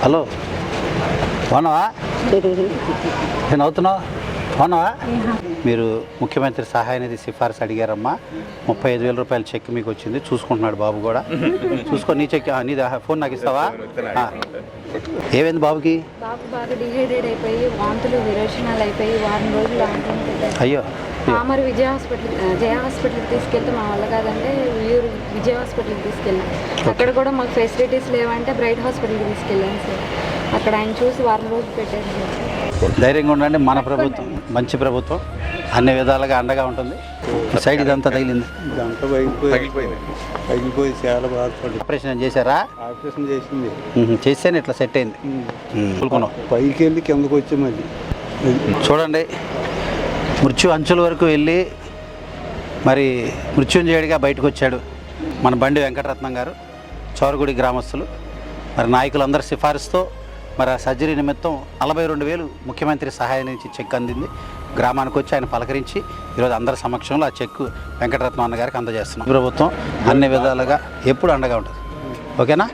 Hello బాగున్నావా? నేను అవుతున్నావు బాగున్నావా? మీరు ముఖ్యమంత్రి సహాయ నిధి సిఫార్సు అడిగారమ్మా. 35,000 రూపాయల చెక్ మీకు వచ్చింది. చూసుకుంటున్నాడు బాబు కూడా. చూసుకో. నీ చెక్ నీ ఫోన్ నాకు ఇస్తావా? ఏమైంది బాబుకి? బాబు బాగా డిహైడ్రేట్ అయిపోయి వాంతులు విరోచనాలు అయిపోయి వారం రోజులు అయ్యో. మరి జయ హాస్పిటల్కి తీసుకెళ్తే మా వల్ల కాదంటే విజయ హాస్పిటల్కి తీసుకెళ్ళాం. అక్కడ కూడా మాకు ఫెసిలిటీస్ లేవంటే బ్రైట్ హాస్పిటల్కి తీసుకెళ్ళాను సార్. అక్కడ ఆయన చూసి వారం రోజులు పెట్టారు సార్. ధైర్యంగా ఉండండి. మన ప్రభుత్వం మంచి ప్రభుత్వం, అన్ని విధాలుగా అండగా ఉంటుంది. సైడ్ ఇదంతా తగిలింది, ఇదంతా పగిలిపోయి చాలా బాధపడి ఆపరేషన్ చేశారా? ఆపరేషన్ చేసింది. చేస్తేనే ఇట్లా సెట్ అయింది. పైకి వెళ్ళి కిందకు వచ్చి మళ్ళీ చూడండి, మృత్యు అంచుల వరకు వెళ్ళి మరి మృత్యుంజయుడిగా బయటకు వచ్చాడు మన బండి వెంకటరత్నం గారు. చౌరగుడి గ్రామస్తులు మరి నాయకులందరి సిఫారసుతో మరి ఆ సర్జరీ నిమిత్తం 42,000 ముఖ్యమంత్రి సహాయం నుంచి చెక్ అందింది. గ్రామానికి వచ్చి ఆయన పలకరించి ఈరోజు అందరి సమక్షంలో ఆ చెక్ వెంకటరత్నం అన్న గారికి అందజేస్తున్నాం. ప్రభుత్వం అన్ని విధాలుగా ఎప్పుడు అండగా ఉంటుంది. ఓకేనా?